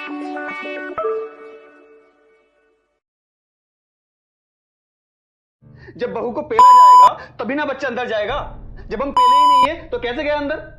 जब बहू को पेला जाएगा तभी ना बच्चा अंदर जाएगा। जब हम पेले ही नहीं है तो कैसे गया अंदर।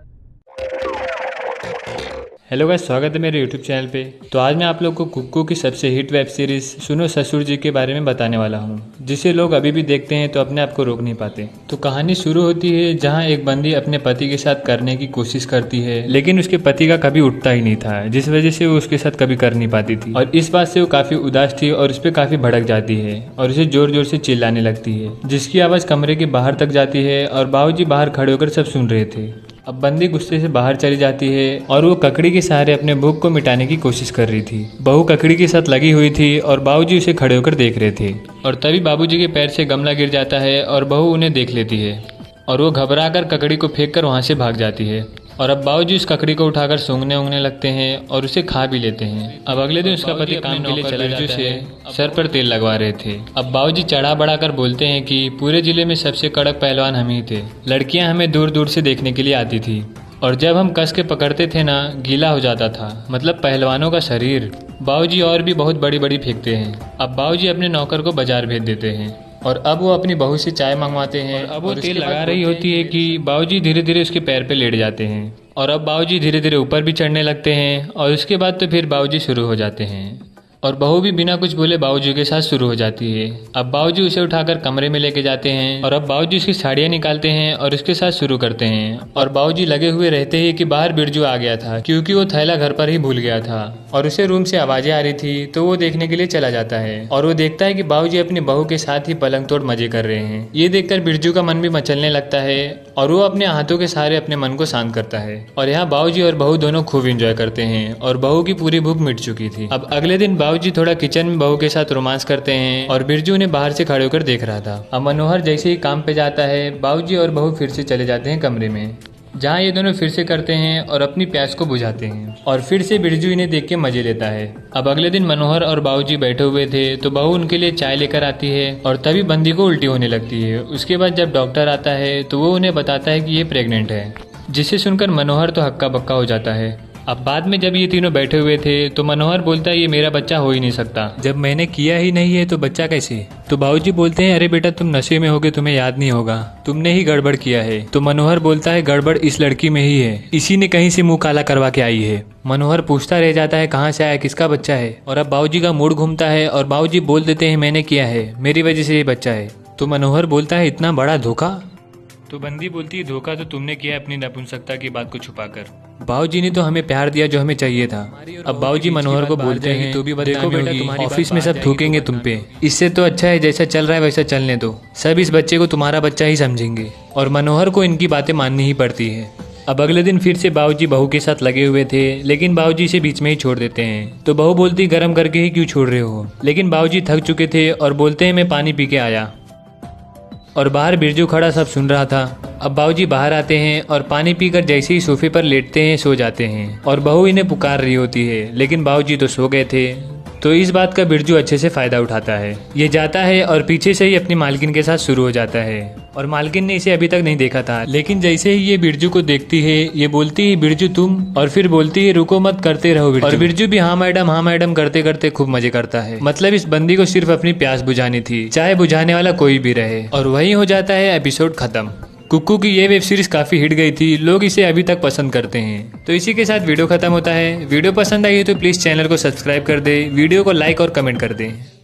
हेलो गाइस, स्वागत है मेरे यूट्यूब चैनल पे। तो आज मैं आप लोग को कुक्कू की सबसे हिट वेब सीरीज सुनो ससुर जी के बारे में बताने वाला हूँ, जिसे लोग अभी भी देखते हैं तो अपने आप को रोक नहीं पाते। तो कहानी शुरू होती है जहाँ एक बंदी अपने पति के साथ करने की कोशिश करती है, लेकिन उसके पति का कभी उठता ही नहीं था, जिस वजह से वो उसके साथ कभी कर नहीं पाती थी। और इस बात से वो काफी उदास थी और उस पर काफी भड़क जाती है और उसे जोर जोर से चिल्लाने लगती है, जिसकी आवाज कमरे के बाहर तक जाती है और बाबूजी बाहर खड़े होकर सब सुन रहे थे। अब बंदी गुस्से से बाहर चली जाती है और वो ककड़ी के सहारे अपने भूख को मिटाने की कोशिश कर रही थी। बहू ककड़ी के साथ लगी हुई थी और बाबूजी उसे खड़े होकर देख रहे थे। और तभी बाबूजी के पैर से गमला गिर जाता है और बहू उन्हें देख लेती है और वो घबराकर ककड़ी को फेंक कर वहाँ से भाग जाती है। और अब बाबूजी उस ककड़ी को उठाकर सूंघने उंगने लगते हैं और उसे खा भी लेते हैं। अब अगले दिन उसका पति काम के लिए चला जाता है, सर पर तेल लगवा रहे थे। अब बाबूजी चढ़ा बढ़ा कर बोलते हैं कि पूरे जिले में सबसे कड़क पहलवान हम ही थे, लड़कियां हमें दूर दूर से देखने के लिए आती थी और जब हम कस के पकड़ते थे ना, गीला हो जाता था, मतलब पहलवानों का शरीर। बाबूजी और भी बहुत बड़ी बड़ी फेंकते हैं। अब बाबूजी अपने नौकर को बाजार भेज देते हैं और अब वो अपनी बहू से चाय मंगवाते हैं। अब वो तेल लगा रही होती है कि बाबूजी धीरे धीरे उसके पैर पे लेट जाते हैं और अब बाबूजी धीरे धीरे ऊपर भी चढ़ने लगते हैं और उसके बाद तो फिर बाबूजी शुरू हो जाते हैं और बहू भी बिना कुछ बोले बाबूजी के साथ शुरू हो जाती है। अब बाबूजी उसे उठाकर कमरे में लेके जाते हैं और अब बाबूजी उसकी साड़ियाँ निकालते हैं और उसके साथ शुरू करते हैं। और बाबूजी लगे हुए रहते हैं कि बाहर बिरजू आ गया था, क्योंकि वो थैला घर पर ही भूल गया था और उसे रूम से आवाजें आ रही थी, तो वो देखने के लिए चला जाता है और वो देखता है कि बाबूजी अपनी बहू के साथ ही पलंग तोड़ मजे कर रहे हैं। ये देखकर बिरजू का मन भी मचलने लगता है और वो अपने हाथों के सहारे अपने मन को शांत करता है। और यहाँ बाबूजी और बहू दोनों खूब एंजॉय करते हैं और बहू की पूरी भूख मिट चुकी थी। अब अगले दिन बाबूजी थोड़ा किचन में बहू के साथ रोमांस करते हैं और बिरजू उन्हें बाहर से खड़े होकर देख रहा था। अब मनोहर जैसे ही काम पे जाता है, बाबूजी और बहू फिर से चले जाते हैं कमरे में, जहाँ ये दोनों फिर से करते हैं और अपनी प्यास को बुझाते हैं और फिर से बिरजू इन्हें देख के मजे लेता है। अब अगले दिन मनोहर और बाबूजी बैठे हुए थे तो बहू उनके लिए चाय लेकर आती है और तभी बंदी को उल्टी होने लगती है। उसके बाद जब डॉक्टर आता है तो वो उन्हें बताता है कि ये प्रेग्नेंट है, जिसे सुनकर मनोहर तो हक्का बक्का हो जाता है। अब बाद में जब ये तीनों बैठे हुए थे तो मनोहर बोलता है ये मेरा बच्चा हो ही नहीं सकता, जब मैंने किया ही नहीं है तो बच्चा कैसे। तो बाबूजी बोलते हैं अरे बेटा तुम नशे में होगे, तुम्हें याद नहीं होगा, तुमने ही गड़बड़ किया है। तो मनोहर बोलता है गड़बड़ इस लड़की में ही है, इसी ने कहीं से मुंह काला करवा के आई है। मनोहर पूछता रह जाता है कहाँ से आया, किसका बच्चा है। और अब बाबूजी का मूड घूमता है और बाबूजी बोल देते हैं मैंने किया है, मेरी वजह से ये बच्चा है। तो मनोहर बोलता है इतना बड़ा धोखा। तो बंदी बोलती है धोखा तो तुमने किया अपनी नपुंसकता की बात को छुपाकर, बाबूजी ने तो हमें प्यार दिया जो हमें चाहिए था। अब बाबूजी मनोहर को बोलते हैं तो भी देखो बेटा तुम्हारी ऑफिस में सब थूकेंगे तुम पे, इससे तो अच्छा है जैसा चल रहा है वैसा चलने दो, सब इस बच्चे को तुम्हारा बच्चा ही समझेंगे। और मनोहर को इनकी बातें माननी ही पड़ती है। अब अगले दिन फिर से बाबूजी बहू के साथ लगे हुए थे, लेकिन बाबूजी इसे बीच में ही छोड़ देते हैं। तो बहू बोलती गरम करके ही क्यों छोड़ रहे हो, लेकिन बाबूजी थक चुके थे और बोलते हैं मैं पानी पी के आया। और बाहर बिरजू खड़ा सब सुन रहा था। अब बाबूजी बाहर आते हैं और पानी पीकर जैसे ही सोफे पर लेटते हैं सो जाते हैं और बहू इन्हें पुकार रही होती है, लेकिन बाबूजी तो सो गए थे। तो इस बात का बिरजू अच्छे से फायदा उठाता है, ये जाता है और पीछे से ही अपनी मालकिन के साथ शुरू हो जाता है। और मालकिन ने इसे अभी तक नहीं देखा था, लेकिन जैसे ही ये बिरजू को देखती है ये बोलती है बिरजू तुम, और फिर बोलती है रुको मत करते रहो बिरजू। और बिरजू भी हाँ मैडम करते करते खूब मजे करता है। मतलब इस बंदी को सिर्फ अपनी प्यास बुझानी थी, चाहे बुझाने वाला कोई भी रहे। और वही हो जाता है एपिसोड खत्म। कुक्कू की ये वेब सीरीज काफी हिट गई थी, लोग इसे अभी तक पसंद करते हैं। तो इसी के साथ वीडियो खत्म होता है। वीडियो पसंद आई है तो प्लीज चैनल को सब्सक्राइब कर दे, वीडियो को लाइक और कमेंट कर दे।